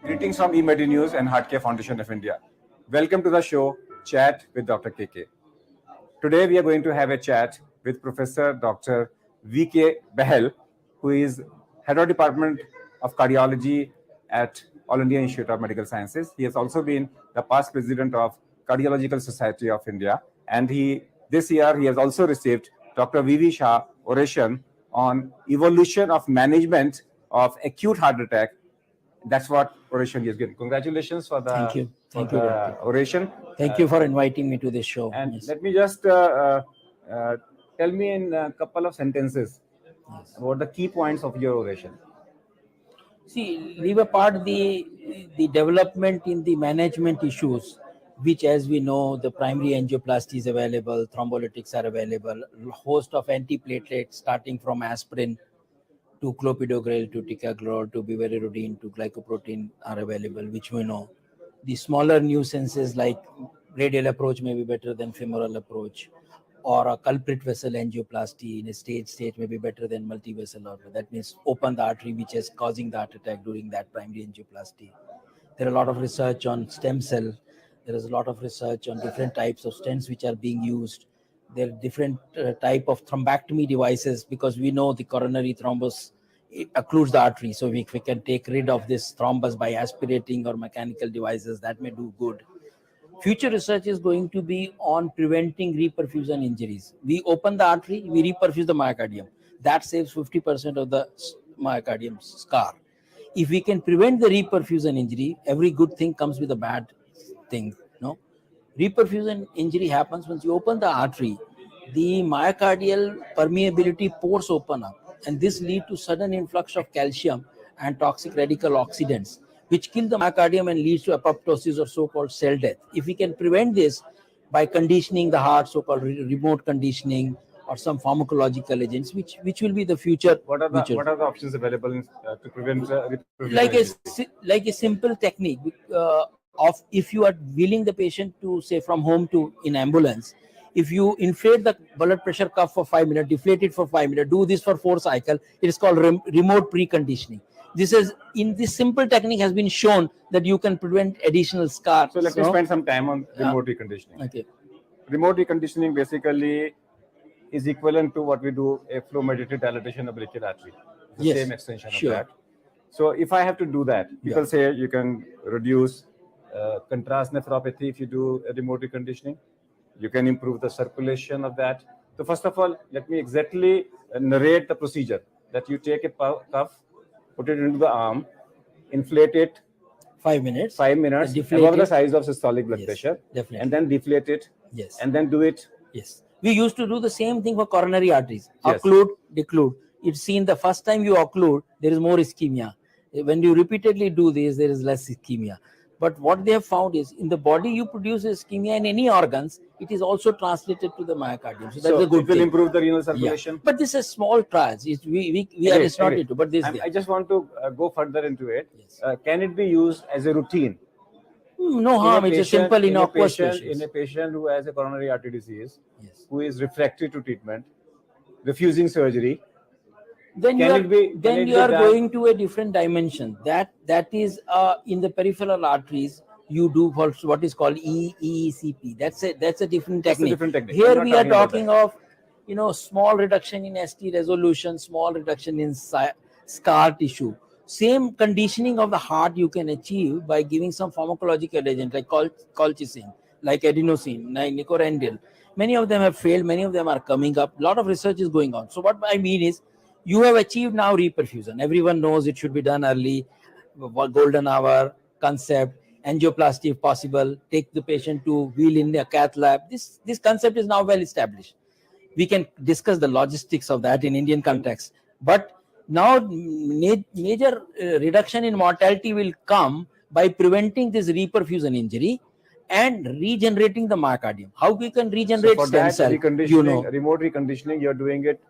Greetings from eMedi News and Heartcare Foundation of India. Welcome to the show, Chat with Dr. KK. Today we are going to have a chat with Professor Dr. VK Bahel, who is Head of Department of Cardiology at All India Institute of Medical Sciences. He has also been the past president of Cardiological Society of India, and this year he has also received Dr. V.V. Shah oration on evolution of management of acute heart attack. That's what oration he has given. Congratulations for the oration. Thank you for inviting me to this show. And yes, let me just tell me in a couple of sentences about the key points of your oration. See, leave apart the development in the management issues, which, as we know, the primary angioplasty is available, thrombolytics are available, a host of antiplatelets starting from aspirin to clopidogrel to ticagrelor to bivalirudin to glycoprotein are available, which we know. The smaller nuisances like radial approach may be better than femoral approach, or a culprit vessel angioplasty in a stage may be better than multi-vessel, or that means open the artery which is causing the heart attack during that primary angioplasty. There are a lot of research on stem cell. There is a lot of research on different types of stents which are being used. There are different type of thrombectomy devices, because we know the coronary thrombus occludes the artery. So if we can take rid of this thrombus by aspirating or mechanical devices, that may do good. Future research is going to be on preventing reperfusion injuries. We open the artery, we reperfuse the myocardium. That saves 50% of the myocardium scar. If we can prevent the reperfusion injury, every good thing comes with a bad thing. No, reperfusion injury happens once you open the artery, the myocardial permeability pores open up, and this leads to sudden influx of calcium and toxic radical oxidants, which kill the myocardium and leads to apoptosis or so-called cell death. If we can prevent this by conditioning the heart, so-called remote conditioning, or some pharmacological agents, which will be the future. What are the options available to prevent like a simple technique of, if you are wheeling the patient to, say, from home to in ambulance, if you inflate the blood pressure cuff for 5 minutes, deflate it for 5 minutes, do this for 4 cycles, it is called remote preconditioning. This simple technique has been shown that you can prevent additional scars. So let me spend some time on remote reconditioning. Okay. Remote reconditioning basically is equivalent to what we do a flow mediated dilatation of brachial artery. The same extension of that. So if I have to do that, people say you can reduce contrast nephropathy if you do a remote reconditioning. You can improve the circulation of that. So first of all, let me exactly narrate the procedure. That you take a cuff, put it into the arm, inflate it 5 minutes, above the size of systolic blood pressure, and then deflate it, and then do it. Yes, we used to do the same thing for coronary arteries. Occlude, declude. It's seen the first time you occlude, there is more ischemia. When you repeatedly do this, there is less ischemia. But what they have found is, in the body you produce ischemia in any organs, it is also translated to the myocardium. So that's a good it will thing. Improve the renal circulation. Yeah. But this is small trials. We are not into. But this. I just want to go further into it. Yes. Can it be used as a routine? No harm. It's a simple innocuous in a patient who has a coronary artery disease, who is refractory to treatment, refusing surgery. Then you are going to a different dimension. That is in the peripheral arteries. You do what is called EECP. That's a different technique. Here we are talking of small reduction in ST resolution, small reduction in scar tissue. Same conditioning of the heart you can achieve by giving some pharmacological agent like colchicine, like adenosine, like nicorandil. Many of them have failed. Many of them are coming up. A lot of research is going on. So what I mean is, you have achieved now reperfusion. Everyone knows it should be done early, golden hour concept, angioplasty if possible, take the patient to wheel in a cath lab. This concept is now well established. We can discuss the logistics of that in Indian context. But now major reduction in mortality will come by preventing this reperfusion injury and regenerating the myocardium. How we can regenerate stem cell? Remote reconditioning, you're doing it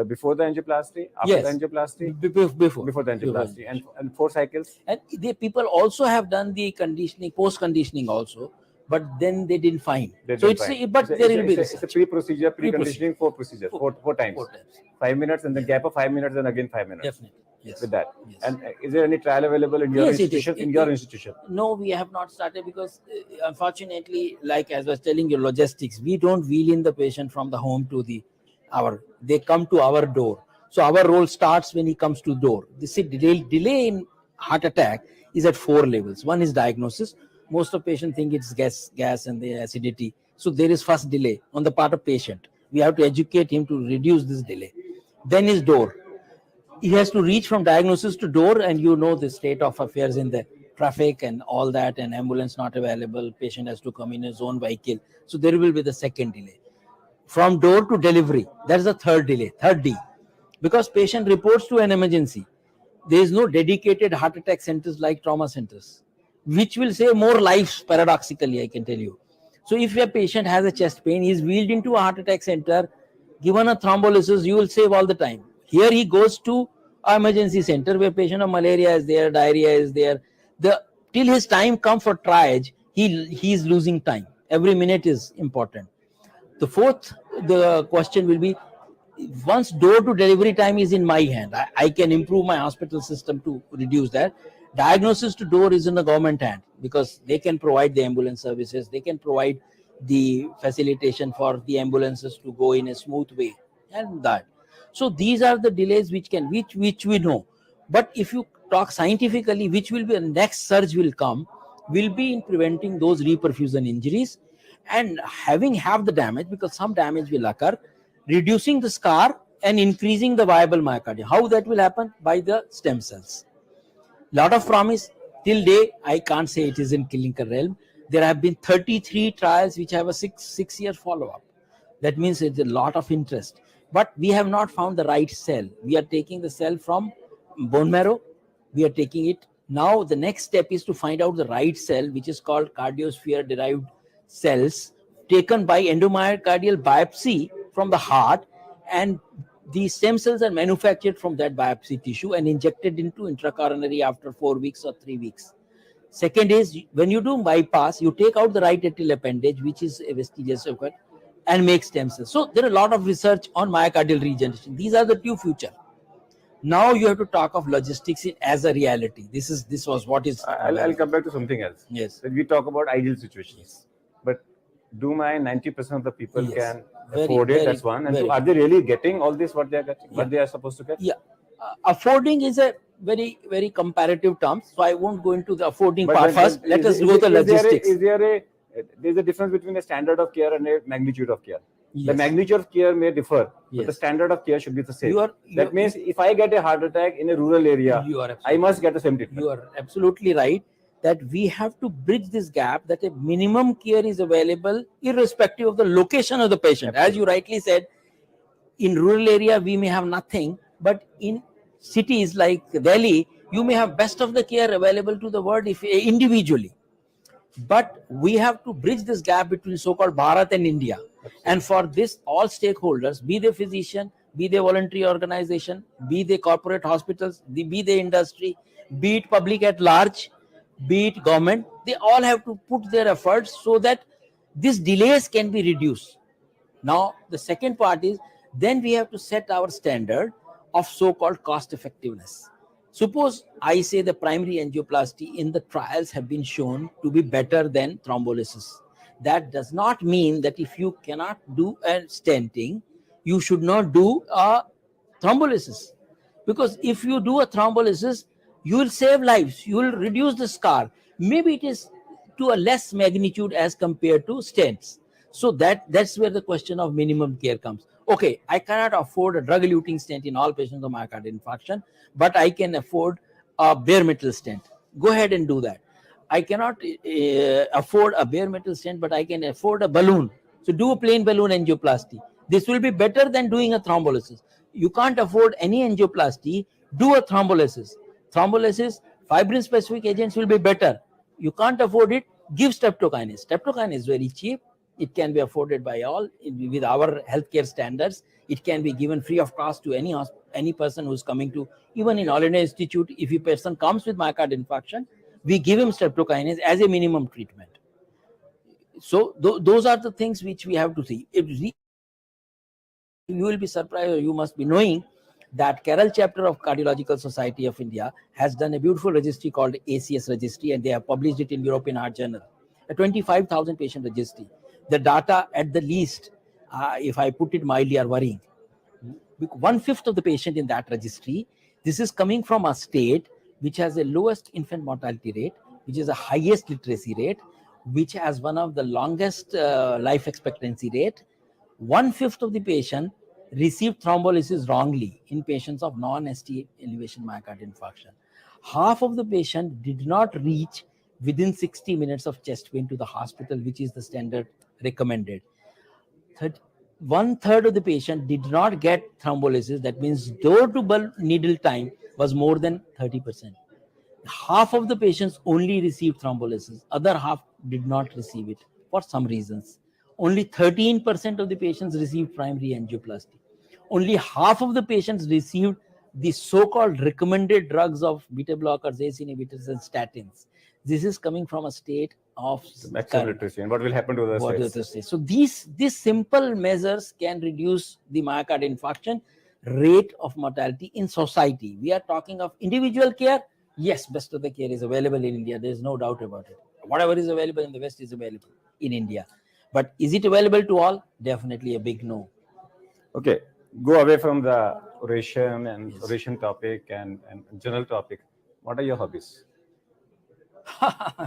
before the angioplasty, after the angioplasty? Before the angioplasty. And 4 cycles? And people also have done the conditioning, post-conditioning also, but then they didn't find. It's a pre-procedure, pre-conditioning, 4 procedures, 4 times. 5 minutes and then gap of 5 minutes and again 5 minutes. Definitely. Yes. with that. Yes. And is there any trial available in your Yes, it is. institution? In your institution? No, we have not started because unfortunately, like as I was telling you, logistics, we don't wheel in the patient from the home to they come to our door. So our role starts when he comes to door. This delay in heart attack is at 4 levels. One is diagnosis. Most of patients think it's gas and the acidity. So there is first delay on the part of patient. We have to educate him to reduce this delay. Then is door. He has to reach from diagnosis to door, and you know the state of affairs in the traffic and all that, and ambulance not available, patient has to come in his own vehicle, so there will be the second delay. From door to delivery, that's the third delay, third D, because patient reports to an emergency. There is no dedicated heart attack centers like trauma centers, which will save more lives paradoxically, I can tell you. So if a patient has a chest pain, he is wheeled into a heart attack center, given a thrombolysis, you will save all the time. Here he goes to an emergency center where patient of malaria is there, diarrhea is there. Till his time come for triage, he is losing time. Every minute is important. The fourth, the question will be, once door to delivery time is in my hand, I can improve my hospital system to reduce that. Diagnosis to door is in the government hand because they can provide the ambulance services, they can provide the facilitation for the ambulances to go in a smooth way and that. So these are the delays which we know. But if you talk scientifically, which will be the next surge will be in preventing those reperfusion injuries and having half the damage, because some damage will occur, reducing the scar and increasing the viable myocardium. How that will happen? By the stem cells. Lot of promise. Till day, I can't say it is in clinical realm. There have been 33 trials which have a six-year follow-up. That means it's a lot of interest. But we have not found the right cell. We are taking the cell from bone marrow. We are taking it. Now the next step is to find out the right cell, which is called cardiosphere-derived cells, taken by endomyocardial biopsy from the heart, and the stem cells are manufactured from that biopsy tissue and injected into intracoronary after 4 weeks or 3 weeks. Second is, when you do bypass, you take out the right atrial appendage, which is a vestigious effect, and make stem cells. So there are a lot of research on myocardial regeneration. These are the two future. Now you have to talk of logistics as a reality. This was what is. I'll come back to something else. Yes. When we talk about ideal situations, but do my 90% of the people Yes. can Very, afford it? very, That's one. And very. two, are they really getting all this what they are getting, Yeah. what they are supposed to get? Yeah, affording is a very comparative term, so I won't go into the affording part first. Let us go to the logistics. There's a difference between a standard of care and a magnitude of care. The Yes. magnitude of care may differ, but the Yes. standard of care should be the same. You That means if I get a heart attack in a rural area, You are I must get the same treatment. You are absolutely right that we have to bridge this gap, that a minimum care is available irrespective of the location of the patient. As you rightly said, in rural area we may have nothing, but in cities like Delhi, you may have best of the care available to the world if individually. But we have to bridge this gap between so-called Bharat and India. And for this, all stakeholders, be they physician, be they voluntary organization, be they corporate hospitals, be they industry, be it public at large, be it government, they all have to put their efforts so that these delays can be reduced. Now, the second part is, then we have to set our standard of so-called cost effectiveness. Suppose I say the primary angioplasty in the trials have been shown to be better than thrombolysis. That does not mean that if you cannot do a stenting, you should not do a thrombolysis. Because if you do a thrombolysis, you will save lives, you will reduce the scar. Maybe it is to a less magnitude as compared to stents. So that's where the question of minimum care comes. Okay, I cannot afford a drug-eluting stent in all patients of myocardial infarction, but I can afford a bare metal stent. Go ahead and do that. I cannot afford a bare metal stent, but I can afford a balloon. So do a plain balloon angioplasty. This will be better than doing a thrombolysis. You can't afford any angioplasty, do a thrombolysis. Thrombolysis, fibrin-specific agents will be better. You can't afford it, give streptokinase. Streptokinase is very cheap. It can be afforded by all with our healthcare standards. It can be given free of cost to any person who's coming to, even in All India Institute. If a person comes with myocardial infarction, we give him streptokinase as a minimum treatment. So those are the things which we have to see. You will be surprised, or you must be knowing that Kerala chapter of Cardiological Society of India has done a beautiful registry called ACS registry, and they have published it in European Heart Journal, a 25,000 patient registry. The data at the least, if I put it mildly, are worrying. 1/5 of the patient in that registry, this is coming from a state which has the lowest infant mortality rate, which is the highest literacy rate, which has one of the longest life expectancy rate. 1/5 of the patient received thrombolysis wrongly in patients of non-ST elevation myocardial infarction. Half of the patient did not reach within 60 minutes of chest pain to the hospital, which is the standard recommended. 1/3 of the patient did not get thrombolysis. That means door to bulb needle time was more than 30%. Half of the patients only received thrombolysis. Other half did not receive it for some reasons. Only 13% of the patients received primary angioplasty. Only half of the patients received the so-called recommended drugs of beta blockers, ACE inhibitors, and statins. This is coming from a state of Maximum literacy. And what will happen to the what states? others say. So these simple measures can reduce the myocardial infarction rate of mortality in society. We are talking of individual care. Yes, best of the care is available in India. There is no doubt about it. Whatever is available in the West is available in India. But is it available to all? Definitely a big no. Okay, go away from the oration and oration topic and general topic. What are your hobbies?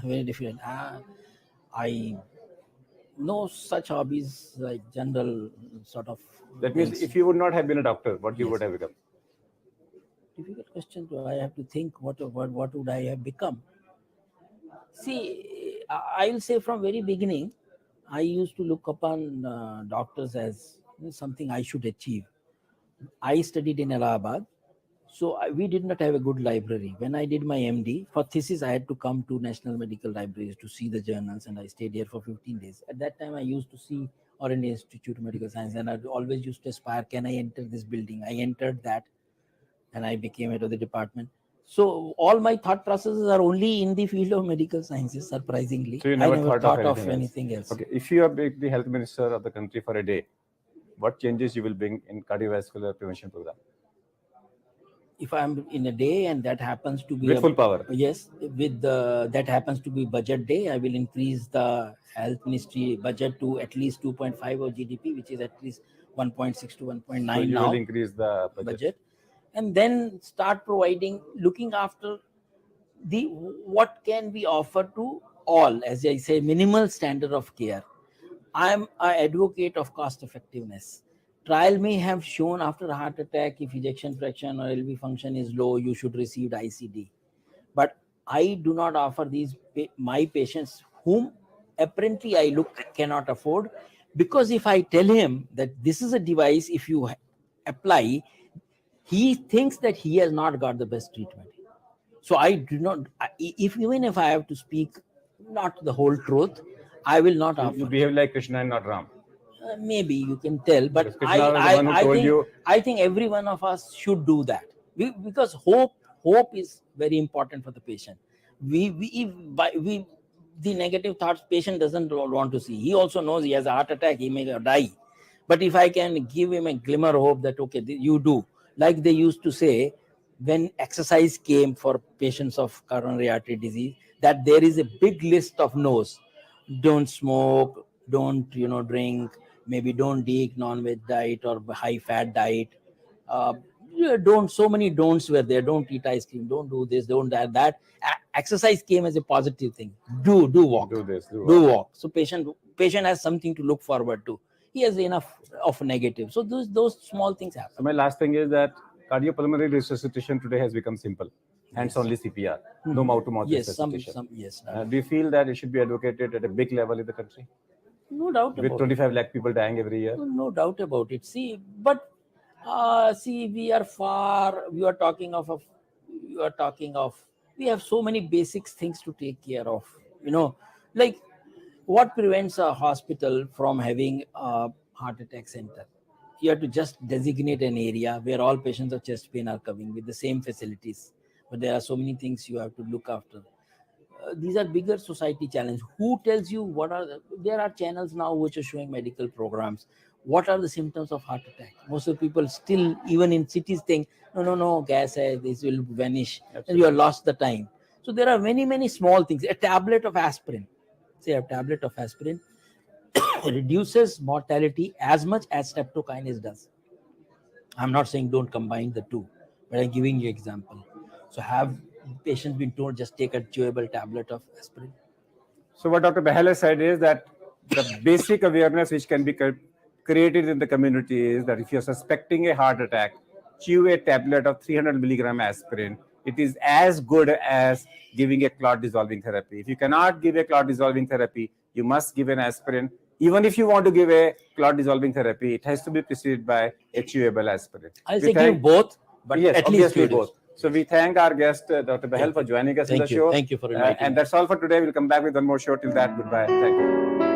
Very different. I no such hobbies like general sort of. That means if you would not have been a doctor, what you would have become? Difficult question. I have to think what would I have become. See, I will say from very beginning, I used to look upon doctors as something I should achieve. I studied in Allahabad, so we did not have a good library. When I did my MD, for thesis, I had to come to National Medical Libraries to see the journals, and I stayed here for 15 days. At that time, I used to see All India Institute of Medical Science, and I always used to aspire, can I enter this building? I entered that, and I became head of the department. So all my thought processes are only in the field of medical sciences, surprisingly. So you never, I never thought of anything else. Okay, if you are the health minister of the country for a day, what changes you will bring in cardiovascular prevention program? If I'm in a day and that happens to be with full power, yes, with that happens to be budget day, I will increase the health ministry budget to at least 2.5 of GDP, which is at least 1.6 to 1.9 so you now. will increase the budget, and then start looking after the what can be offered to all. As I say, minimal standard of care. I'm an advocate of cost effectiveness. Trial may have shown after a heart attack, if ejection fraction or LV function is low, you should receive ICD. But I do not offer these my patients whom apparently I look cannot afford, because if I tell him that this is a device, if you apply, he thinks that he has not got the best treatment. So I do not, even if I have to speak not the whole truth, I will not offer. You behave like Krishna and not Ram. Maybe you can tell, but I think every one of us should do that. Because hope is very important for the patient. The negative thoughts patient doesn't want to see. He also knows he has a heart attack, he may die. But if I can give him a glimmer of hope that, okay, you do, like they used to say, when exercise came for patients of coronary artery disease, that there is a big list of no's. Don't smoke, don't drink, maybe don't eat non-veg diet or high fat diet. Don't, so many don'ts were there. Don't eat ice cream, don't do this, don't that. Exercise came as a positive thing. Do walk, do walk. So patient has something to look forward to. He has enough of negative. So those small things happen. So my last thing is that cardiopulmonary resuscitation today has become simple. Hands only CPR, no mouth-to-mouth resuscitation. Yes. Do you feel that it should be advocated at a big level in the country? No doubt about it. With 25 lakh people dying every year? No doubt about it. See, but we are far. We are talking of. We have so many basic things to take care of. Like what prevents a hospital from having a heart attack center? You have to just designate an area where all patients of chest pain are coming with the same facilities. But there are so many things you have to look after. These are bigger society challenges. Who tells you what are there are channels now which are showing medical programs. what are the symptoms of heart attack? Most of the people still, even in cities, think, no, gas, this will vanish, and you have lost the time. So there are many small things. A tablet of aspirin, say a tablet of aspirin, reduces mortality as much as streptokinase does. I'm not saying don't combine the two, but I'm giving you example. So have patients been told just take a chewable tablet of aspirin? So what Dr. Bahal has said is that the basic awareness which can be created in the community is that if you're suspecting a heart attack, chew a tablet of 300 milligram aspirin. It is as good as giving a clot dissolving therapy. If you cannot give a clot dissolving therapy, you must give an aspirin. Even if you want to give a clot dissolving therapy, it has to be preceded by a chewable aspirin. I'll say give both, but yes, at least obviously both. So we thank our guest, Dr. Bahal, for joining us in the show. Thank you for inviting me. And that's all for today. We'll come back with one more show. Till that, goodbye. Thank you.